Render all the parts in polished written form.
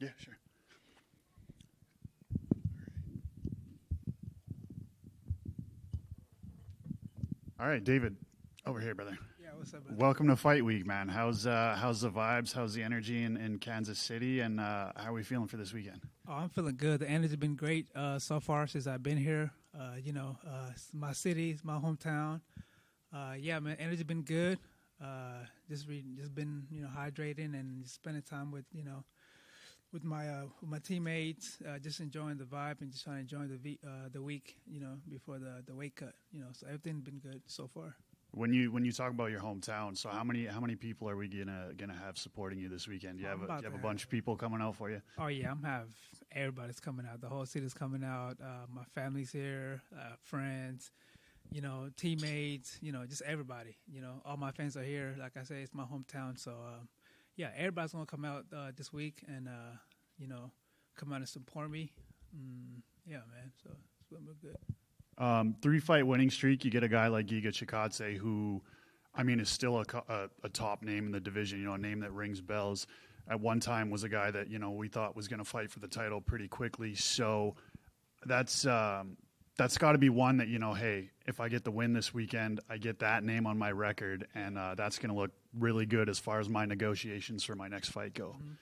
Yeah, sure. All right, David, over here, brother. Yeah, what's up, brother? Welcome to Fight Week, man. How's the vibes? How's the energy in Kansas City? And how are we feeling for this weekend? Oh, I'm feeling good. The energy's been great so far since I've been here. It's my city, it's my hometown. Yeah, man, energy's been good. Just been hydrating and just spending time with with my teammates. Just enjoying the vibe and just trying to enjoy the week. Before the weight cut. So everything's been good so far. When you talk about your hometown, so how many people are we gonna have supporting you this weekend? Do you have a bunch of people coming out for you? Oh yeah, everybody's coming out. The whole city's coming out. My family's here, friends, teammates, just everybody. All my fans are here. Like I say, it's my hometown. So yeah, everybody's gonna come out this week and come out and support me. Yeah, man. So it's gonna be good. 3-fight winning streak. You get a guy like Giga Chikadze, who, I mean, is still a top name in the division. A name that rings bells. At one time, was a guy that we thought was going to fight for the title pretty quickly. So that's got to be one that hey, if I get the win this weekend, I get that name on my record, and that's going to look really good as far as my negotiations for my next fight go. Mm-hmm.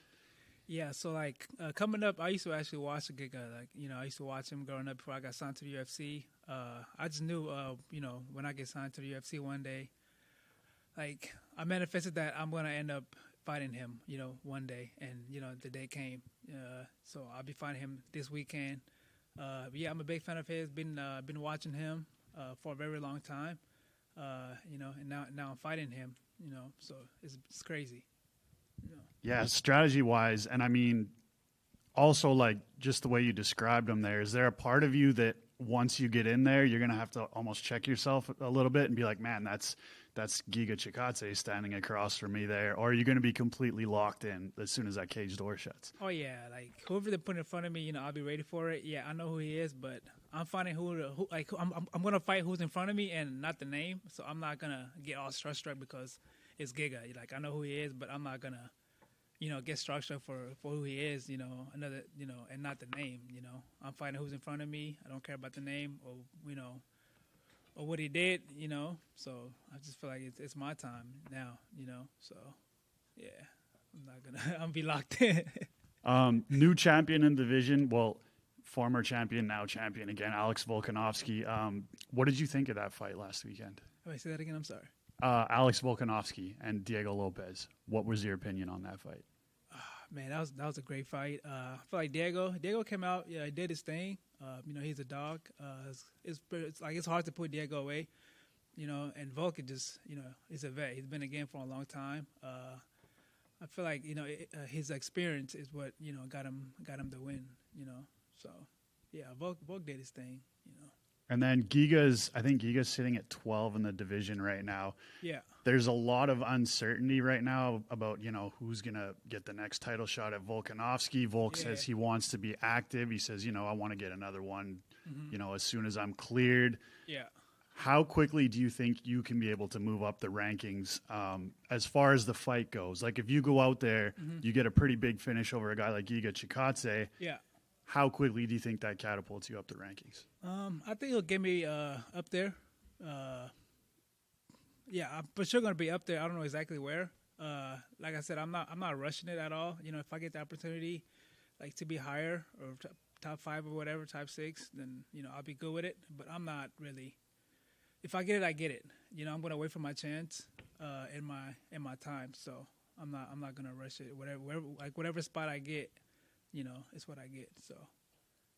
Yeah, so like coming up, I used to actually watch the Giga. I used to watch him growing up before I got signed to the UFC. I just knew, when I get signed to the UFC one day, like I manifested that I'm gonna end up fighting him, one day, and the day came. So I'll be fighting him this weekend. But yeah, I'm a big fan of his. Been watching him for a very long time. And now I'm fighting him. So it's crazy. Yeah, strategy-wise, and I mean, also like just the way you described him there, is there a part of you that once you get in there, you're going to have to almost check yourself a little bit and be like, man, that's Giga Chikadze standing across from me there, or are you going to be completely locked in as soon as that cage door shuts? Oh, yeah, like whoever they put in front of me, I'll be ready for it. Yeah, I know who he is, but I'm finding I'm going to fight who's in front of me and not the name, so I'm not going to get all struck because it's Giga. Like, I know who he is, but I'm not going to get structured for who he is, another, and not the name, I'm fighting who's in front of me. I don't care about the name or what he did, so I just feel like it's my time now, so yeah, I'm be locked in. New champion in division. Well, former champion, now champion again, Alex Volkanovski. What did you think of that fight last weekend? Wait, say that again. I'm sorry. Alex Volkanovski and Diego Lopez. What was your opinion on that fight? Man, that was a great fight. I feel like Diego came out. Yeah, he did his thing. He's a dog. It's hard to put Diego away. And Volk just he's a vet. He's been in the game for a long time. I feel like his experience is what got him the win. So yeah, Volk did his thing. And then I think Giga's sitting at 12 in the division right now. Yeah. There's a lot of uncertainty right now about, who's going to get the next title shot at Volkanovski. Volk says he wants to be active. He says, I want to get another one, as soon as I'm cleared. Yeah. How quickly do you think you can be able to move up the rankings as far as the fight goes? Like if you go out there, you get a pretty big finish over a guy like Giga Chikadze. Yeah. How quickly do you think that catapults you up the rankings? I think he'll get me up there. Yeah, I'm for sure gonna be up there. I don't know exactly where. Like I said, I'm not rushing it at all. If I get the opportunity, like to be higher or top 5 or whatever, top 6, then I'll be good with it. But I'm not really. If I get it, I get it. I'm gonna wait for my chance in my time. So I'm not gonna rush it. Whatever spot I get. It's what I get. So,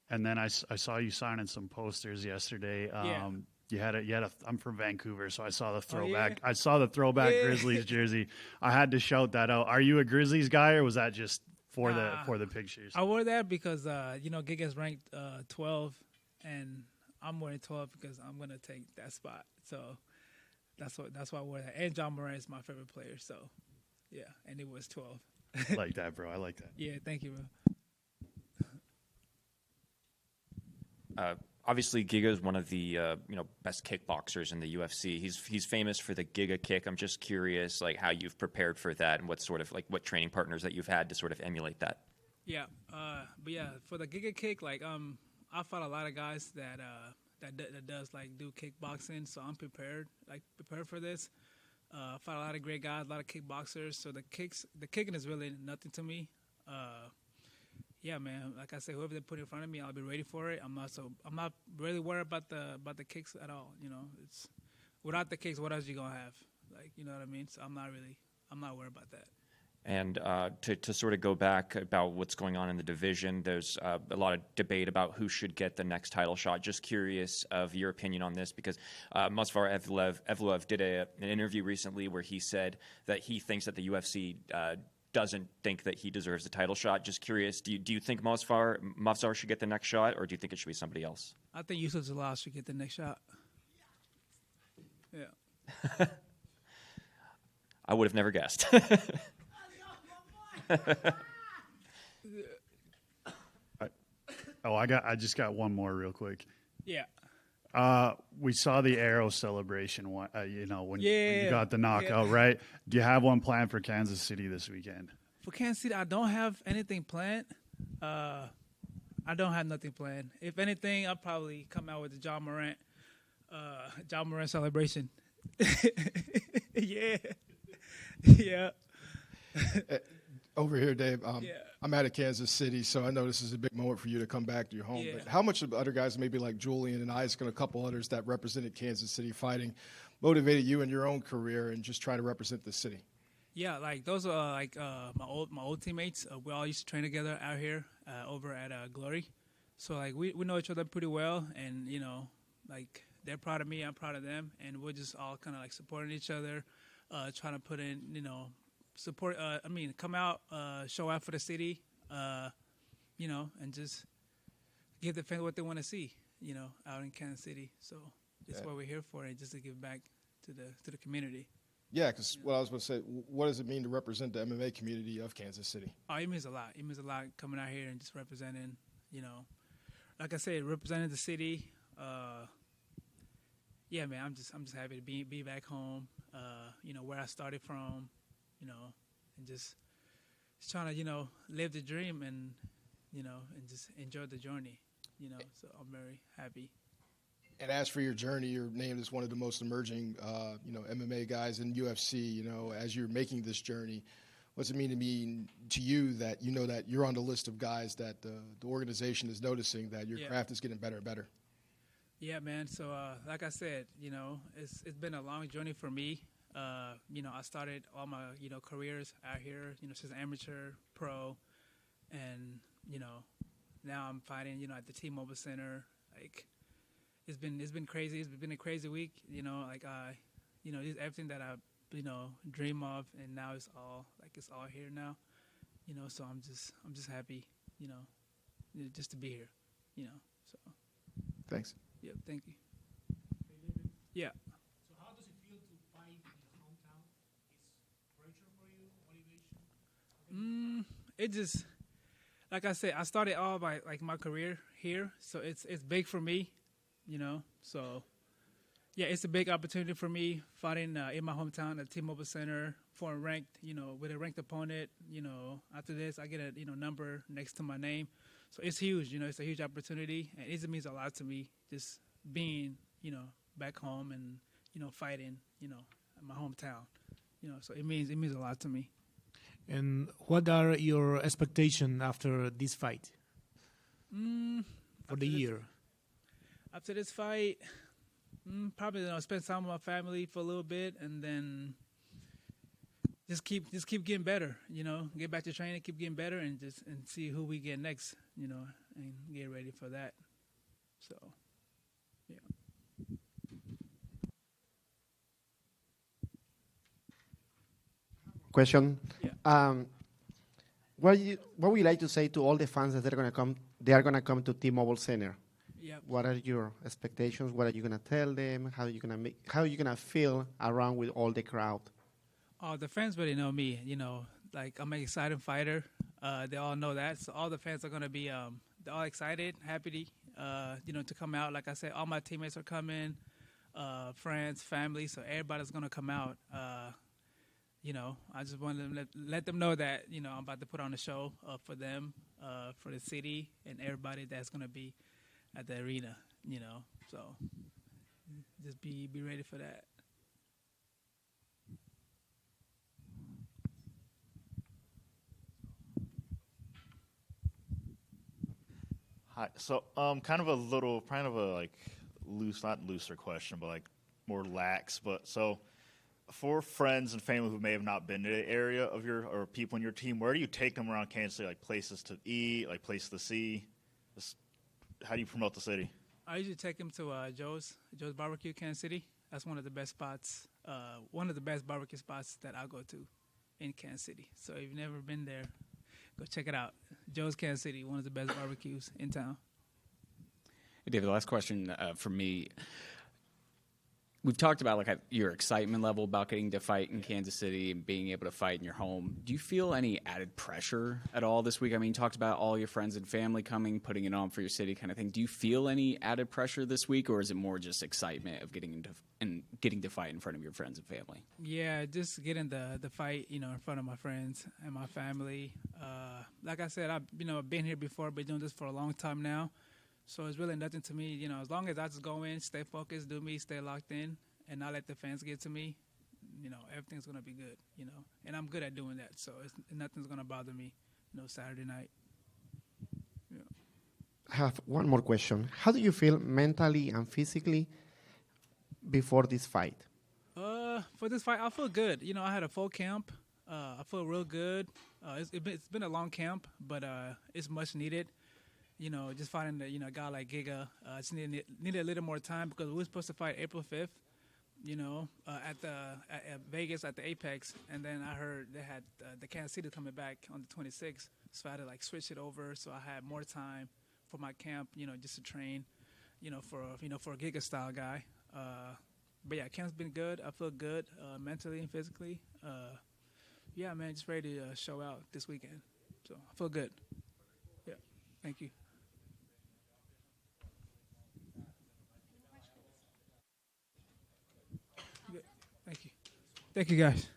and then I saw you signing some posters yesterday. Yeah. You had a. I'm from Vancouver, so I saw the throwback. Oh, yeah? I saw the throwback Grizzlies jersey. I had to shout that out. Are you a Grizzlies guy, or was that just for the pictures? I wore that because Giga's ranked 12, and I'm wearing 12 because I'm gonna take that spot. So that's why I wore that. And John Moran is my favorite player. So yeah, and it was 12. I like that, bro. I like that. Yeah, thank you, bro. Obviously, Giga is one of the best kickboxers in the UFC. He's famous for the Giga kick. I'm just curious, like how you've prepared for that and what sort of what training partners that you've had to sort of emulate that. Yeah, but yeah, for the Giga Kick, like I fought a lot of guys that does like do kickboxing, so I'm prepared for this. I fought a lot of great guys, a lot of kickboxers. So the kicking is really nothing to me. Yeah, man. Like I said, whoever they put in front of me, I'll be ready for it. I'm not really worried about the kicks at all. You know, it's without the kicks, what else you gonna have? Like, you know what I mean? So I'm not worried about that. And to sort of go back about what's going on in the division, there's a lot of debate about who should get the next title shot. Just curious of your opinion on this, because Movsar Evloev did an interview recently where he said that he thinks that the UFC doesn't think that he deserves a title shot. Just curious, do you think Movsar should get the next shot, or do you think it should be somebody else? I think Yusuf Zalal should get the next shot. Yeah. I would have never guessed. I just got one more real quick. Yeah. We saw the arrow celebration, when you got the knockout, yeah. right? Do you have one planned for Kansas City this weekend? For Kansas City, I don't have anything planned. I don't have nothing planned. If anything, I'll probably come out with the John Morant celebration. Yeah. Yeah. Over here, Dave, Yeah. I'm out of Kansas City, so I know this is a big moment for you to come back to your home. Yeah. But how much of other guys, maybe like Julian and Isaac and a couple others that represented Kansas City fighting, motivated you in your own career and just trying to represent the city? Yeah, like those are like my old teammates. We all used to train together out here over at Glory. So like we know each other pretty well, and you know, like they're proud of me, I'm proud of them, and we're just all kind of like supporting each other, trying to put in, you know, support. Come out, show out for the city, you know, and just give the fans what they want to see, you know, out in Kansas City. So that's what we're here for, and just to give back to the community. Yeah, because what I was going to say, what does it mean to represent the MMA community of Kansas City? Oh, it means a lot. It means a lot coming out here and just representing, you know, like I said, representing the city. Yeah, man, I'm just happy to be back home. You know, where I started from, you know, and just trying to, you know, live the dream and, you know, and just enjoy the journey, you know. So I'm very happy. And as for your journey, you're named as one of the most emerging, MMA guys in UFC. You know, as you're making this journey, what's it mean to you that you know that you're on the list of guys that the organization is noticing that your craft is getting better and better? Yeah, man. So like I said, you know, it's been a long journey for me. You know, I started all my, you know, careers out here, you know, since amateur, pro, and, you know, now I'm fighting, you know, at the T-Mobile Center. Like, it's been crazy. It's been a crazy week, you know, like you know, just everything that I, you know, dream of, and now it's all here now, you know, so I'm just happy, you know, just to be here, you know, so. Thanks. Yeah, thank you. Yeah. So how does it feel to fight in your hometown? Is pressure for you, motivation? It just, like I said, I started all my career here, so it's big for me, you know. So, yeah, it's a big opportunity for me fighting in my hometown at T-Mobile Center for a ranked, you know, with a ranked opponent. You know, after this, I get a, you know, number next to my name, so it's huge. You know, it's a huge opportunity, and it means a lot to me just being, you know, back home and, you know, fighting, you know, in my hometown. You know, so it means a lot to me. And what are your expectations after this fight? For the year? After this fight, probably, you know, spend time with my family for a little bit, and then just keep getting better. You know, get back to training, keep getting better, and see who we get next. You know, and get ready for that. So, yeah. Question. Yeah. What would you like to say to all the fans that they are gonna come to T-Mobile Center? Yep. What are your expectations? What are you gonna tell them? How are you gonna feel around with all the crowd? Oh, the fans already know me. You know, like I'm an exciting fighter. They all know that. So all the fans are gonna be they're all excited, happy to you know, to come out. Like I said, all my teammates are coming, friends, family. So everybody's gonna come out. You know, I just want to let them know that, you know, I'm about to put on a show for them. for the city and everybody that's gonna be at the arena. So just be ready for that. Hi. So, kind of a little, kind of a like loose, not looser question, but like more lax. But so, for friends and family who may have not been to the area of your or people in your team, where do you take them around Kansas City? Like places to eat, like places to see. Just, how do you promote the city? I usually take them to Joe's Barbecue, Kansas City. That's one of the best spots, one of the best barbecue spots that I'll go to in Kansas City. So if you've never been there, go check it out. Joe's Kansas City, one of the best barbecues in town. Hey, David, the last question for me. We've talked about your excitement level about getting to fight in Kansas City and being able to fight in your home. Do you feel any added pressure at all this week? I mean, you talked about all your friends and family coming, putting it on for your city kind of thing. Do you feel any added pressure this week, or is it more just excitement of getting to fight in front of your friends and family? Yeah, just getting the fight, in front of my friends and my family. Like I said, I've been here before, been doing this for a long time now. So it's really nothing to me, as long as I just go in, stay focused, do me, stay locked in, and not let the fans get to me, everything's going to be good, And I'm good at doing that, so nothing's going to bother me, Saturday night. Yeah. I have one more question. How do you feel mentally and physically before this fight? For this fight, I feel good. I had a full camp. I feel real good. It's been a long camp, but it's much needed. Just fighting a guy like Giga, just needed a little more time because we were supposed to fight April 5th, at Vegas at the Apex, and then I heard they had the Kansas City coming back on the 26th, so I had to switch it over, so I had more time for my camp, just to train, for a Giga style guy. But yeah, camp's been good. I feel good mentally and physically. Yeah, man, just ready to show out this weekend, so I feel good. Yeah, thank you. Thank you. Thank you, guys.